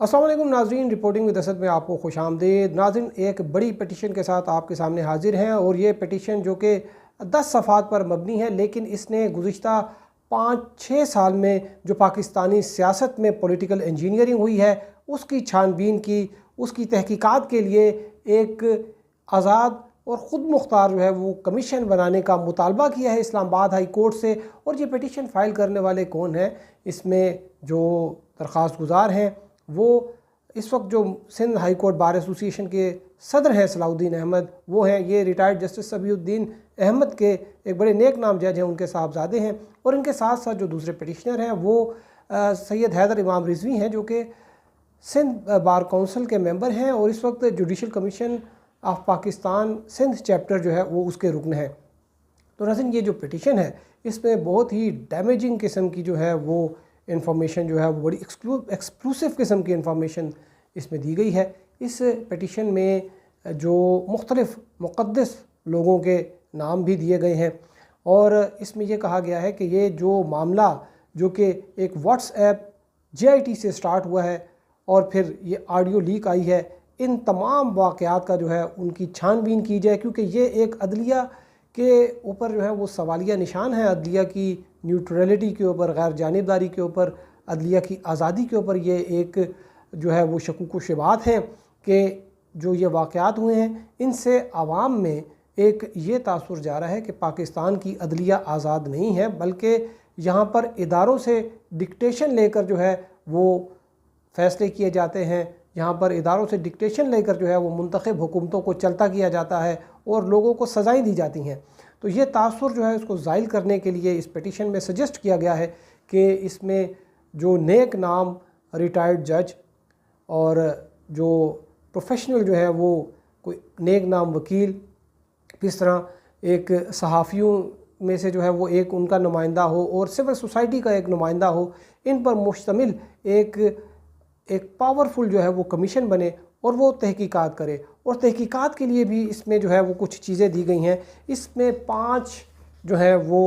अस्सलाम वालेकुम नाज़रीन, रिपोर्टिंग विद असद में आपको खुश आमदीद। नाज़रीन, एक बड़ी पटिशन के साथ आपके सामने हाजिर हैं और ये पटिशन जो कि 10 सफ़हात पर मबनी है, लेकिन इसने गुज़िश्ता 5-6 साल में जो पाकिस्तानी सियासत में पॉलिटिकल इंजीनियरिंग हुई है उसकी छानबीन की, उसकी तहकीकात के लिए एक आज़ाद और ख़ुद मुख्तार जो है वो कमीशन बनाने का मुतालबा किया है इस्लामाबाद हाई कोर्ट से। और ये पटिशन फ़ाइल करने वाले कौन हैं, इसमें जो दरख्वास्त गुज़ार हैं वो इस वक्त जो Sindh high court bar association के सदर हैं सलाउद्दीन अहमद, वो हैं। ये रिटायर्ड जस्टिस सबीउद्दीन अहमद के एक बड़े नेक नाम जज हैं, उनके साहबजादे हैं। और इनके साथ साथ जो दूसरे पटिशनर हैं वो सैयद हैदर इमाम रिजवी हैं, जो कि सिंध बार काउंसिल के मेंबर हैं और इस वक्त judicial commission of Pakistan Sindh chapter जो है वो उसके रुकन है। तो नाज़रीन, ये जो पटिशन है इसमें बहुत ही डैमेजिंग किस्म की जो है वो इंफॉर्मेशन जो है वो बड़ी एक्सक्लूसिव किस्म की इंफॉर्मेशन इसमें दी गई है। इस पटिशन में जो मुख्तलिफ़ मुक़द्दस लोगों के नाम भी दिए गए हैं और इसमें यह कहा गया है कि ये जो मामला जो कि एक व्हाट्सएप JIT से स्टार्ट हुआ है और फिर ये ऑडियो लीक आई है, इन तमाम वाक़यात का जो है उनकी छानबीन की जाए, क्योंकि ये एक अदलिया के ऊपर जो है वो सवालिया निशान है, अदलिया की न्यूट्रलिटी के ऊपर, गैर जानिबदारी के ऊपर, अदलिया की आज़ादी के ऊपर ये एक जो है वो शकूक व शुबहात हैं कि जो ये वाक़यात हुए हैं इनसे आवाम में एक ये तासुर जा रहा है कि पाकिस्तान की अदलिया आज़ाद नहीं है, बल्कि यहाँ पर इदारों से डिक्टेशन लेकर जो है वो फ़ैसले किए जाते हैं। यहाँ पर इदारों से डिक्टेशन लेकर जो है वो मुंतखब हुकूमतों को चलता किया जाता है और लोगों को सज़ाएँ दी जाती हैं। तो ये तासुर जो है उसको ज़ाइल करने के लिए इस पिटीशन में सजेस्ट किया गया है कि इसमें जो नेक नाम रिटायर्ड जज और जो प्रोफेशनल जो है वो कोई नेक नाम वकील, इस तरह एक सहाफ़ियों में से जो है वो एक उनका नुमाइंदा हो और सिविल सोसाइटी का एक नुमाइंदा हो, इन पर मुश्तमिल एक पावरफुल जो है वो कमीशन बने और वो तहकीकात करे। और तहकीकात के लिए भी इसमें जो है वो कुछ चीज़ें दी गई हैं। इसमें 5 जो है वो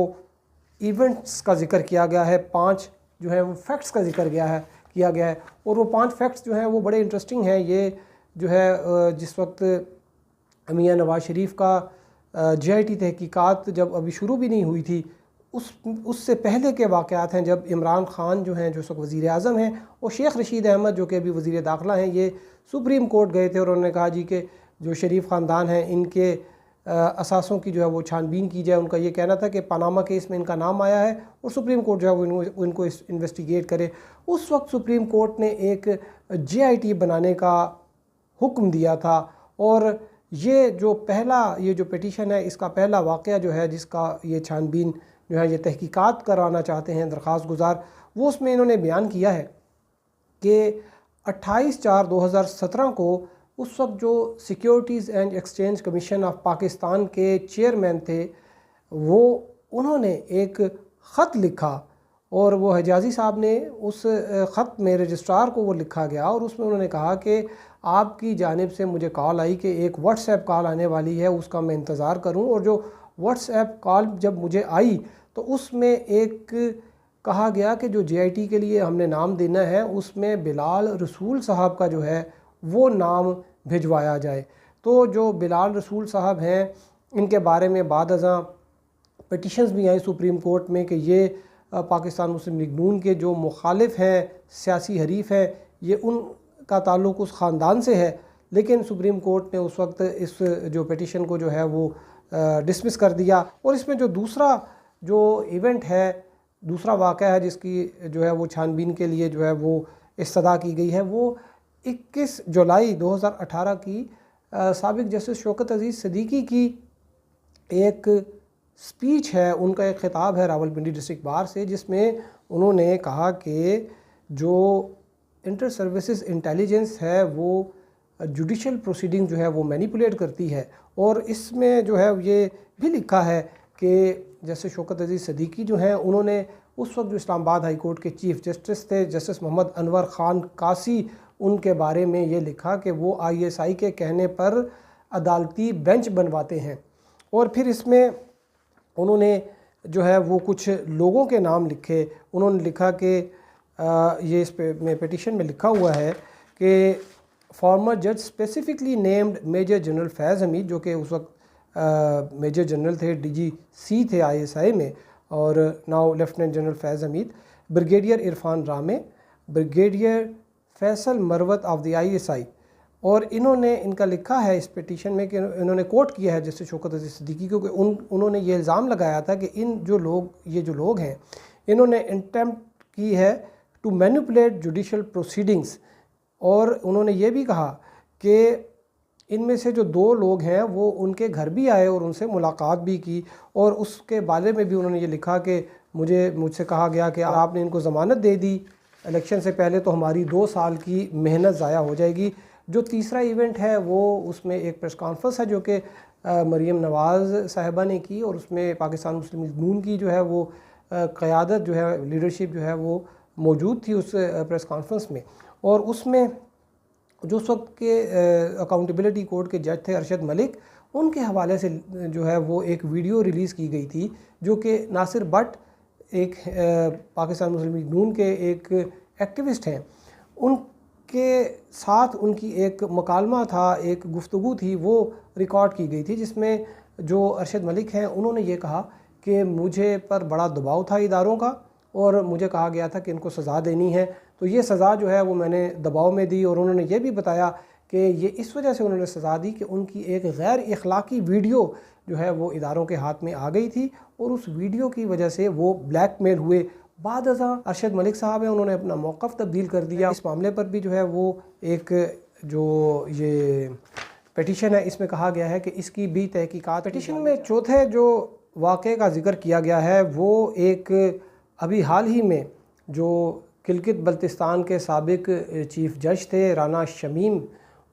इवेंट्स का ज़िक्र किया गया है, 5 जो है वो फैक्ट्स का ज़िक्र किया गया है और वो 5 फैक्ट्स जो हैं वो बड़े इंटरेस्टिंग हैं। ये जो है जिस वक्त मियां नवाज़ शरीफ का JIT तहकीकात जब अभी शुरू भी नहीं हुई थी, उससे पहले के वाक़यात हैं, जब इमरान ख़ान जो हैं जो इस वक्त वज़ीर आज़म हैं और शेख रशीद अहमद जो कि अभी वज़ीर दाखिला हैं, ये सुप्रीम कोर्ट गए थे और उन्होंने कहा जी कि जो शरीफ ख़ानदान हैं इनके असासों की जो है वो छानबीन की जाए। उनका ये कहना था कि पनामा केस में इनका नाम आया है और सुप्रीम कोर्ट जो है वो इनको इन्वेस्टिगेट करे। उस वक्त सुप्रीम कोर्ट ने एक JIT बनाने का हुक्म दिया था और ये जो पिटीशन है इसका पहला वाक़या जो है जिसका ये छानबीन जो है ये तहकीकात कराना चाहते हैं दरख्वास्त गुज़ार, वो उसमें इन्होंने बयान किया है कि 28/4/2017 को उस वक्त जो securities and exchange commission of Pakistan के चेयरमैन थे उन्होंने एक ख़त लिखा और वो हिजाज़ी साहब ने उस ख़त में रजिस्ट्रार को वो लिखा गया और उसमें उन्होंने कहा कि आपकी जानिब से मुझे कॉल आई कि एक व्हाट्सएप कॉल आने वाली है, उसका मैं इंतज़ार करूं। और जो व्हाट्सएप कॉल जब मुझे आई तो उसमें एक कहा गया कि जो JIT के लिए हमने नाम देना है उसमें बिलाल रसूल साहब का जो है वो नाम भिजवाया जाए। तो जो बिलाल रसूल साहब हैं इनके बारे में बाद अज़ां पिटीशंस भी आई सुप्रीम कोर्ट में कि ये पाकिस्तान मुस्लिम लीग नून के जो मुखालिफ हैं, सियासी हरीफ हैं, ये उनका ताल्लुक़ उस ख़ानदान से है। लेकिन सुप्रीम कोर्ट ने उस वक्त इस जो पिटीशन को जो है वो डिसमिस कर दिया। और इसमें जो दूसरा जो इवेंट है, दूसरा वाक़या है जिसकी जो है वो छानबीन के लिए जो है वो इस्तदा की गई है, वो 21 जुलाई 2018 की साबिक़ जस्टिस शौकत अज़ीज़ सिद्दीकी की एक स्पीच है, उनका एक ख़िताब है रावलपिंडी डिस्ट्रिक्ट बार से, जिसमें उन्होंने कहा कि जो इंटर सर्विसेज इंटेलिजेंस है वो जुडिशल प्रोसीडिंग जो है वो मैनिपुलेट करती है। और इसमें जो है ये भी लिखा है कि जैसे शौकत अज़ीज़ सिद्दीकी जो हैं उन्होंने उस वक्त जो इस्लामाबाद हाई कोर्ट के चीफ़ जस्टिस थे जस्टिस मोहम्मद अनवर ख़ान कासी, उनके बारे में ये लिखा कि वो ISI के कहने पर अदालती बेंच बनवाते हैं। और फिर इसमें उन्होंने जो है वो कुछ लोगों के नाम लिखे। उन्होंने लिखा कि ये इस पे में पिटीशन में लिखा हुआ है کہ فارمر جج specifically named major general Faiz Hamid, جو کہ اس وقت میجر جنرل تھے، DGC تھے ISI میں، اور now lieutenant general Faiz Hamid, brigadier Irfan Ramay, brigadier Faisal Marwat of the ISI، اور انہوں نے ان کا لکھا ہے اس پیٹیشن میں کہ انہوں نے کوٹ کیا ہے جسٹس شوکت عزیز صدیقی کو، کہ انہوں نے یہ الزام لگایا تھا کہ یہ جو لوگ ہیں انہوں نے انٹیمپٹ کی ہے ٹو مینیپولیٹ جوڈیشل پروسیڈنگز، اور انہوں نے یہ بھی کہا کہ ان میں سے جو 2 لوگ ہیں وہ ان کے گھر بھی آئے اور ان سے ملاقات بھی کی، اور اس کے بارے میں بھی انہوں نے یہ لکھا کہ مجھ سے کہا گیا کہ آپ نے ان کو ضمانت دے دی الیکشن سے پہلے تو ہماری 2 سال کی محنت ضائع ہو جائے گی۔ جو تیسرا ایونٹ ہے وہ اس میں ایک پریس کانفرنس ہے جو کہ مریم نواز صاحبہ نے کی، اور اس میں پاکستان مسلم لیگ نون کی جو ہے وہ قیادت جو ہے، لیڈرشپ جو ہے وہ موجود تھی اس پریس کانفرنس میں، اور اس میں جو اس وقت کے اکاؤنٹیبلٹی کورٹ کے جج تھے ارشد ملک، ان کے حوالے سے جو ہے وہ ایک ویڈیو ریلیز کی گئی تھی جو کہ ناصر بٹ ایک پاکستان مسلم لیگ نون کے ایک ایکٹیوسٹ ہیں، ان کے ساتھ ان کی ایک مکالمہ تھا، ایک گفتگو تھی، وہ ریکارڈ کی گئی تھی، جس میں جو ارشد ملک ہیں انہوں نے یہ کہا کہ مجھے پر بڑا دباؤ تھا اداروں کا، اور مجھے کہا گیا تھا کہ ان کو سزا دینی ہے، تو یہ سزا جو ہے وہ میں نے دباؤ میں دی، اور انہوں نے یہ بھی بتایا کہ یہ اس وجہ سے انہوں نے سزا دی کہ ان کی ایک غیر اخلاقی ویڈیو جو ہے وہ اداروں کے ہاتھ میں آ گئی تھی، اور اس ویڈیو کی وجہ سے وہ بلیک میل ہوئے۔ بعد ازاں ارشد ملک صاحب ہیں انہوں نے اپنا موقف تبدیل کر دیا اس معاملے پر بھی، جو ہے وہ ایک جو یہ پیٹیشن ہے اس میں کہا گیا ہے کہ اس کی بھی تحقیقات۔ پیٹیشن میں چوتھے جو واقعے کا ذکر کیا گیا ہے وہ ایک ابھی حال ہی میں جو گلگت بلتستان کے سابق چیف جج تھے رانا شمیم،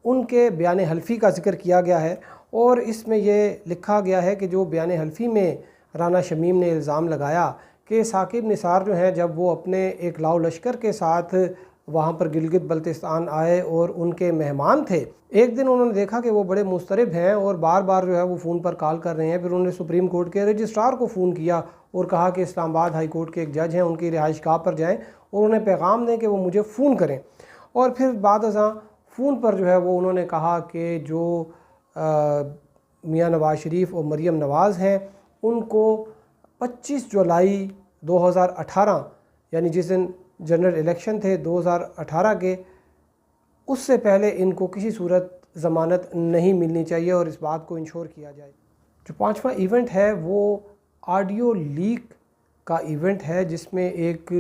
ان کے بیان حلفی کا ذکر کیا گیا ہے، اور اس میں یہ لکھا گیا ہے کہ جو بیان حلفی میں رانا شمیم نے الزام لگایا کہ ثاقب نثار جو ہیں جب وہ اپنے ایک لاؤ لشکر کے ساتھ وہاں پر گلگت بلتستان آئے اور ان کے مہمان تھے، ایک دن انہوں نے دیکھا کہ وہ بڑے مضطرب ہیں اور بار بار جو ہے وہ فون پر کال کر رہے ہیں، پھر انہوں نے سپریم کورٹ کے رجسٹرار کو فون کیا اور کہا کہ اسلام آباد ہائی کورٹ کے ایک جج ہیں، ان کی رہائش گاہ پر جائیں اور انہیں پیغام دیں کہ وہ مجھے فون کریں، اور پھر بعد ازاں فون پر جو ہے وہ انہوں نے کہا کہ جو میاں نواز شریف اور مریم نواز ہیں ان کو 25 جولائی 2018 یعنی جس دن جنرل الیکشن تھے 2018 کے، اس سے پہلے ان کو کسی صورت ضمانت نہیں ملنی چاہیے اور اس بات کو انشور کیا جائے۔ جو 5واں ایونٹ ہے وہ آڈیو لیک کا ایونٹ ہے، جس میں ایک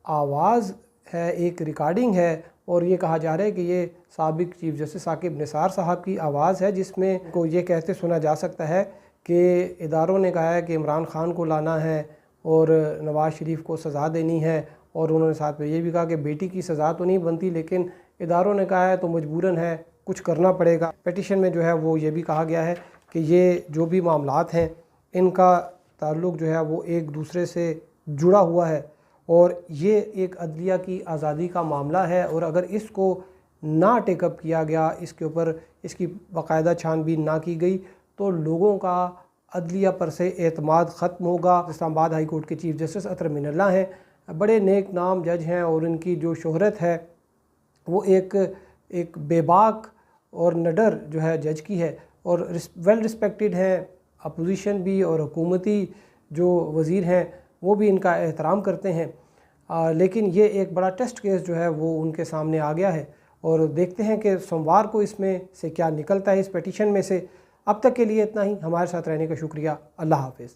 آواز ہے، ایک ریکارڈنگ ہے، اور یہ کہا جا رہا ہے کہ یہ سابق چیف جسٹس ثاقب نثار صاحب کی آواز ہے، جس میں کو یہ کہتے سنا جا سکتا ہے کہ اداروں نے کہا ہے کہ عمران خان کو لانا ہے اور نواز شریف کو سزا دینی ہے، اور انہوں نے ساتھ میں یہ بھی کہا کہ بیٹی کی سزا تو نہیں بنتی لیکن اداروں نے کہا ہے تو مجبوراً ہے کچھ کرنا پڑے گا۔ پیٹیشن میں جو ہے وہ یہ بھی کہا گیا ہے کہ یہ جو بھی معاملات ہیں ان کا تعلق جو ہے وہ ایک دوسرے سے جڑا ہوا ہے، اور یہ ایک عدلیہ کی آزادی کا معاملہ ہے، اور اگر اس کو نہ ٹیک اپ کیا گیا، اس کے اوپر اس کی باقاعدہ چھان بین نہ کی گئی تو لوگوں کا عدلیہ پر سے اعتماد ختم ہوگا۔ اسلام آباد ہائی کورٹ کے چیف جسٹس اطہر امین اللہ ہیں، بڑے نیک نام جج ہیں، اور ان کی جو شہرت ہے وہ ایک بے باک اور نڈر جو ہے جج کی ہے، اور ویل رسپیکٹڈ ہیں، اپوزیشن بھی اور حکومتی جو وزیر ہیں وہ بھی ان کا احترام کرتے ہیں، لیکن یہ ایک بڑا ٹیسٹ کیس جو ہے وہ ان کے سامنے آ گیا ہے، اور دیکھتے ہیں کہ سوموار کو اس میں سے کیا نکلتا ہے اس پیٹیشن میں سے۔ اب تک کے لیے اتنا ہی، ہمارے ساتھ رہنے کا شکریہ، اللہ حافظ۔